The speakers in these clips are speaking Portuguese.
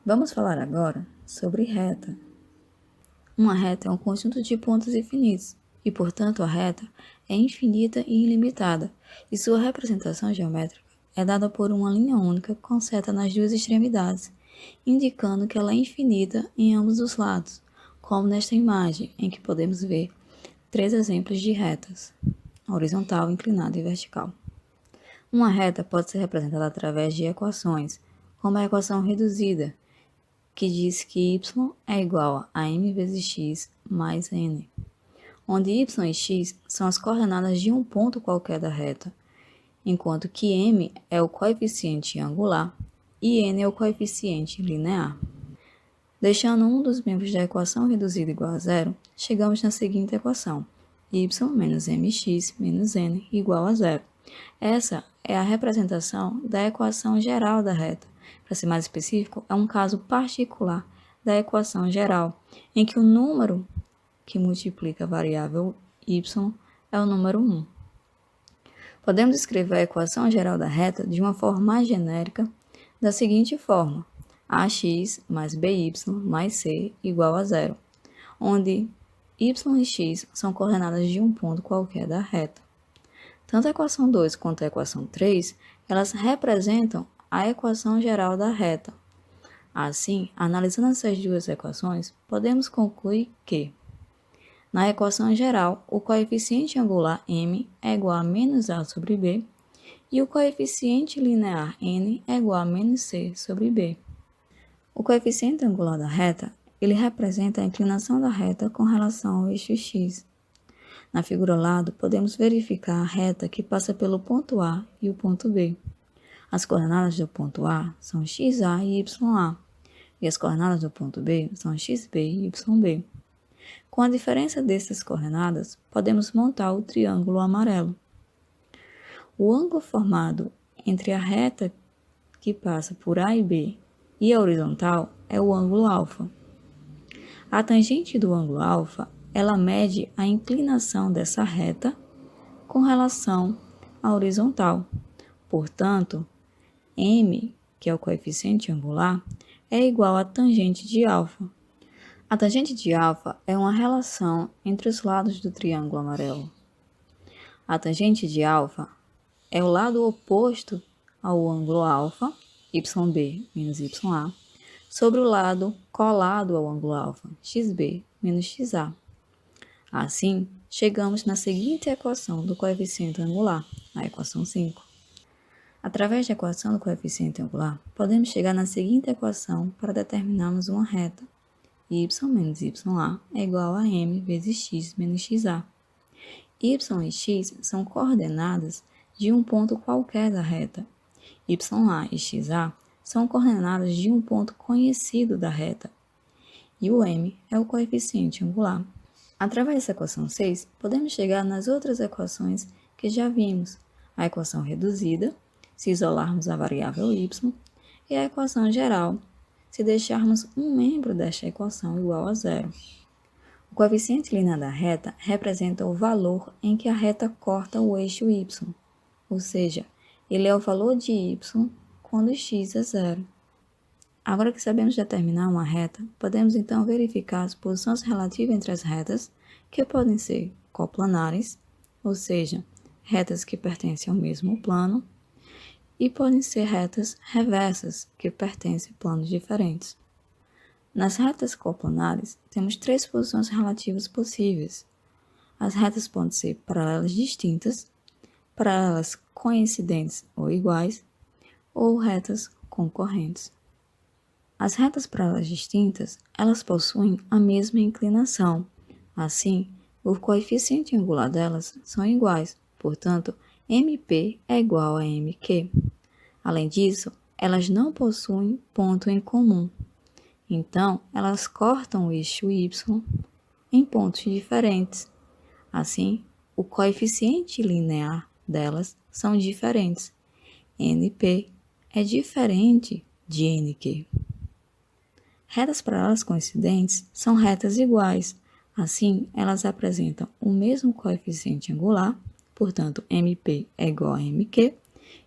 Vamos falar agora sobre reta. Uma reta é um conjunto de pontos infinitos, e, portanto, a reta é infinita e ilimitada, e sua representação geométrica é dada por uma linha única com seta nas duas extremidades, indicando que ela é infinita em ambos os lados, como nesta imagem, em que podemos ver 3 exemplos de retas: horizontal, inclinada e vertical. Uma reta pode ser representada através de equações, como a equação reduzida, que diz que y é igual a m vezes x mais n, onde y e x são as coordenadas de um ponto qualquer da reta, enquanto que m é o coeficiente angular e n é o coeficiente linear. Deixando um dos membros da equação reduzida igual a zero, chegamos na seguinte equação: y menos mx menos n igual a zero. Essa é a representação da equação geral da reta. Para ser mais específico, é um caso particular da equação geral, em que o número que multiplica a variável y é o número 1. Podemos escrever a equação geral da reta de uma forma mais genérica, da seguinte forma: ax mais by mais c igual a zero, onde y e x são coordenadas de um ponto qualquer da reta. Tanto a equação 2 quanto a equação 3, elas representam a equação geral da reta. Assim, analisando essas duas equações, podemos concluir que, na equação geral, o coeficiente angular m é igual a menos a sobre b e o coeficiente linear n é igual a menos c sobre b. O coeficiente angular da reta, ele representa a inclinação da reta com relação ao eixo x. Na figura ao lado, podemos verificar a reta que passa pelo ponto A e o ponto B. As coordenadas do ponto A são xa e ya, e as coordenadas do ponto B são xb e yb. Com a diferença dessas coordenadas, podemos montar o triângulo amarelo. O ângulo formado entre a reta que passa por A e B e a horizontal é o ângulo alfa. A tangente do ângulo alfa, ela mede a inclinação dessa reta com relação à horizontal. Portanto, m, que é o coeficiente angular, é igual à tangente de alfa. A tangente de alfa é uma relação entre os lados do triângulo amarelo. A tangente de alfa é o lado oposto ao ângulo alfa, yb menos ya, sobre o lado colado ao ângulo alfa, xb menos xa. Assim, chegamos na seguinte equação do coeficiente angular, a equação 5. Através da equação do coeficiente angular, podemos chegar na seguinte equação para determinarmos uma reta: y menos ya é igual a m vezes x menos xa. Y e x são coordenadas de um ponto qualquer da reta. Ya e xa são coordenadas de um ponto conhecido da reta. E o m é o coeficiente angular. Através dessa equação 6, podemos chegar nas outras equações que já vimos: a equação reduzida, se isolarmos a variável y, e a equação geral, se deixarmos um membro desta equação igual a zero. O coeficiente linear da reta representa o valor em que a reta corta o eixo y, ou seja, ele é o valor de y quando x é zero. Agora que sabemos determinar uma reta, podemos então verificar as posições relativas entre as retas, que podem ser coplanares, ou seja, retas que pertencem ao mesmo plano, e podem ser retas reversas, que pertencem a planos diferentes. Nas retas coplanares, temos 3 posições relativas possíveis. As retas podem ser paralelas distintas, paralelas coincidentes ou iguais, ou retas concorrentes. As retas paralelas distintas, elas possuem a mesma inclinação. Assim, o coeficiente angular delas são iguais, portanto, MP é igual a MQ. Além disso, elas não possuem ponto em comum. Então, elas cortam o eixo Y em pontos diferentes. Assim, o coeficiente linear delas são diferentes. NP é diferente de NQ. Retas paralelas coincidentes são retas iguais. Assim, elas apresentam o mesmo coeficiente angular, portanto, MP é igual a MQ,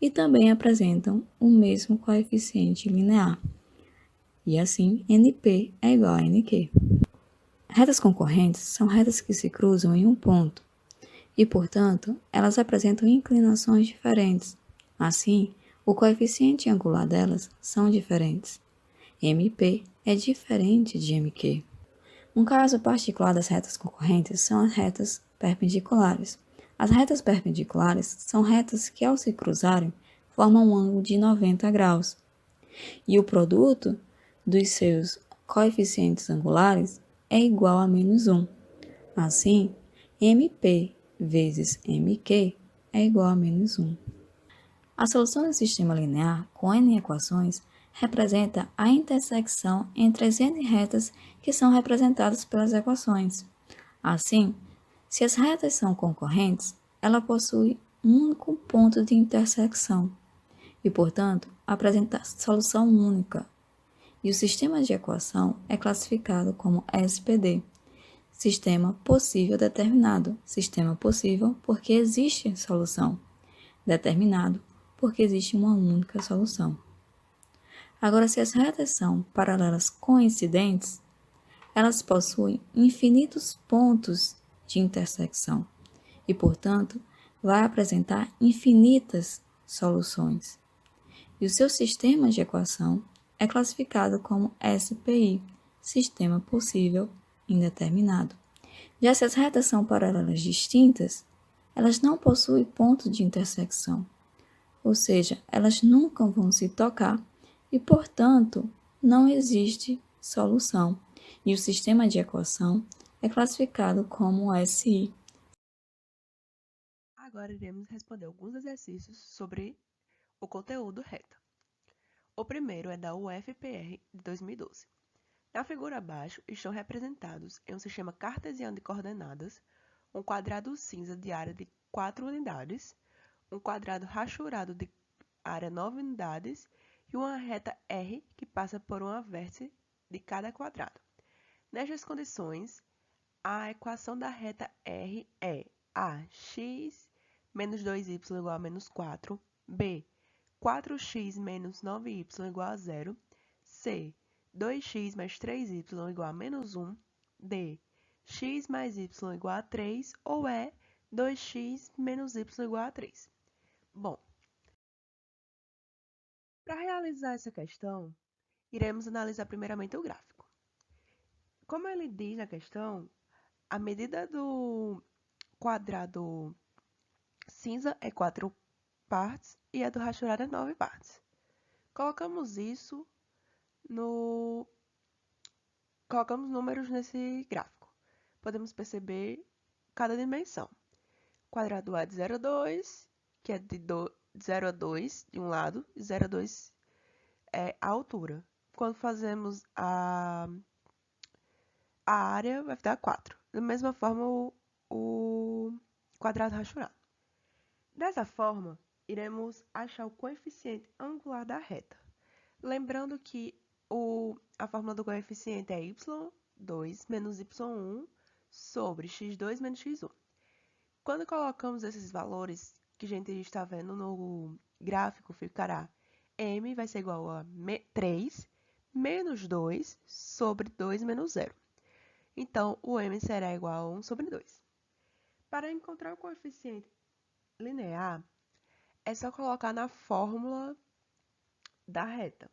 e também apresentam o mesmo coeficiente linear. E assim, NP é igual a NQ. Retas concorrentes são retas que se cruzam em um ponto e, portanto, elas apresentam inclinações diferentes. Assim, o coeficiente angular delas são diferentes. MP é diferente de MQ. Um caso particular das retas concorrentes são as retas perpendiculares. As retas perpendiculares são retas que, ao se cruzarem, formam um ângulo de 90 graus, e o produto dos seus coeficientes angulares é igual a -1. Assim, MP vezes MQ é igual a -1. A solução do sistema linear com n equações representa a intersecção entre as n retas que são representadas pelas equações. Assim, se as retas são concorrentes, ela possui um único ponto de intersecção e, portanto, apresenta solução única. E o sistema de equação é classificado como SPD, sistema possível determinado. Sistema possível porque existe solução. Determinado porque existe uma única solução. Agora, se as retas são paralelas coincidentes, elas possuem infinitos pontos de intersecção e, portanto, vai apresentar infinitas soluções. E o seu sistema de equação é classificado como SPI, sistema possível indeterminado. Já se as retas são paralelas distintas, elas não possuem ponto de intersecção, ou seja, elas nunca vão se tocar e, portanto, não existe solução. E o sistema de equação é classificado como SI. Agora iremos responder alguns exercícios sobre o conteúdo reta. O primeiro é da UFPR de 2012. Na figura abaixo estão representados em um sistema cartesiano de coordenadas um quadrado cinza de área de 4 unidades, um quadrado rachurado de área 9 unidades e uma reta R que passa por uma vértice de cada quadrado. Nestas condições, a equação da reta R é ax menos 2y igual a menos 4, b 4x menos 9y igual a 0, c 2x mais 3y igual a menos 1, d x mais y igual a 3 ou e 2x menos y igual a 3. Bom, para realizar essa questão, iremos analisar primeiramente o gráfico. Como ele diz na questão, a medida do quadrado cinza é 4 partes e a do rachurado é 9 partes. Colocamos isso no... Colocamos números nesse gráfico. Podemos perceber cada dimensão. Quadrado A de 0 a 2, que é de 0 a 2 de um lado, e 0 a 2 é a altura. Quando fazemos a área, vai dar 4. Da mesma forma, o quadrado rachurado. Dessa forma, iremos achar o coeficiente angular da reta. Lembrando que a fórmula do coeficiente é y2 menos y1 sobre x2 menos x1. Quando colocamos esses valores que a gente está vendo no gráfico, ficará m vai ser igual a 3 menos 2 sobre 2 menos 0. Então, o m será igual a 1 sobre 2. Para encontrar o coeficiente linear, é só colocar na fórmula da reta.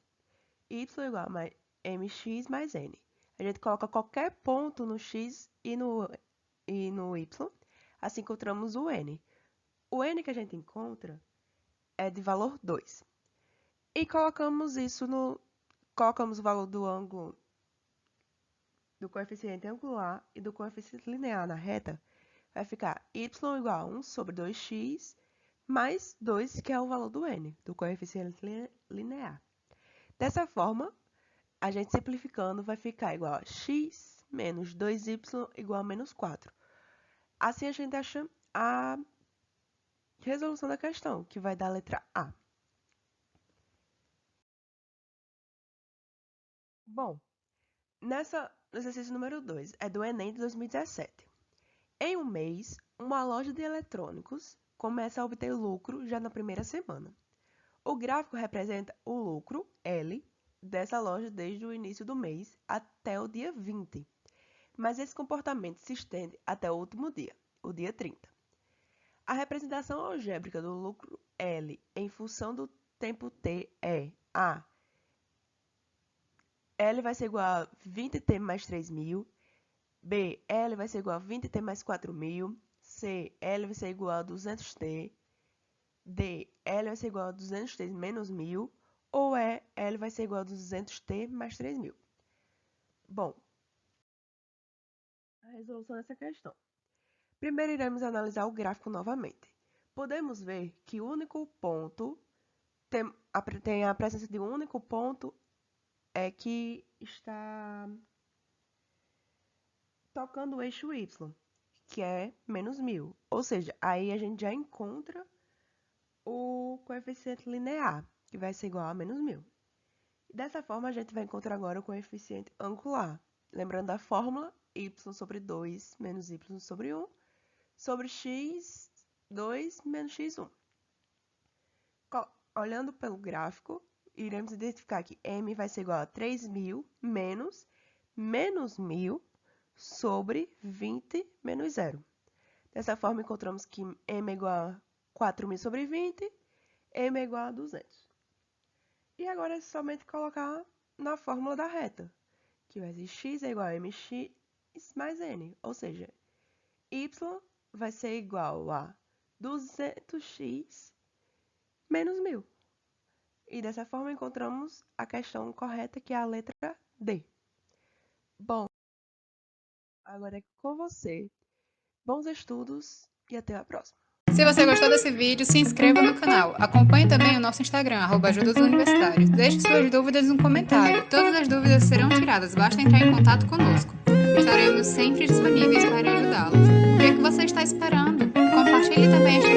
Y igual a mx mais n. A gente coloca qualquer ponto no x e no y, assim encontramos o n. O n que a gente encontra é de valor 2. E colocamos o valor do ângulo do coeficiente angular e do coeficiente linear na reta, vai ficar y igual a 1 sobre 2x mais 2, que é o valor do n, do coeficiente linear. Dessa forma, a gente simplificando vai ficar igual a x menos 2y igual a menos 4. Assim, a gente acha a resolução da questão, que vai dar a letra A. Bom, no exercício número 2, é do Enem de 2017. Em um mês, uma loja de eletrônicos começa a obter lucro já na primeira semana. O gráfico representa o lucro, L, dessa loja desde o início do mês até o dia 20. Mas esse comportamento se estende até o último dia, o dia 30. A representação algébrica do lucro L em função do tempo T é A. L vai ser igual a 20T mais 3.000. B. L vai ser igual a 20T mais 4.000. C. L vai ser igual a 200T. D. L vai ser igual a 200T menos 1.000. Ou E. L vai ser igual a 200T mais 3.000. Bom, a resolução dessa questão. Primeiro iremos analisar o gráfico novamente. Podemos ver que o único ponto tem a presença de um único ponto que está tocando o eixo Y, que é menos 1.000. Ou seja, aí a gente já encontra o coeficiente linear, que vai ser igual a menos 1.000. Dessa forma, a gente vai encontrar agora o coeficiente angular. Lembrando da fórmula, y sobre 2 menos y sobre 1 sobre x2 menos x1. Olhando pelo gráfico, iremos identificar que m vai ser igual a 3.000 menos 1.000 sobre 20 menos 0. Dessa forma, encontramos que m é igual a 4.000 sobre 20, m é igual a 200. E agora é somente colocar na fórmula da reta, que vai ser x é igual a mx mais n, ou seja, y vai ser igual a 200x menos 1.000. E dessa forma encontramos a questão correta, que é a letra D. Bom, agora é com você. Bons estudos e até a próxima. Se você gostou desse vídeo, se inscreva no canal. Acompanhe também o nosso Instagram, @ajudasuniversitários. Deixe suas dúvidas no comentário. Todas as dúvidas serão tiradas, basta entrar em contato conosco. Estaremos sempre disponíveis para ajudá-los. O que é que você está esperando? Compartilhe também este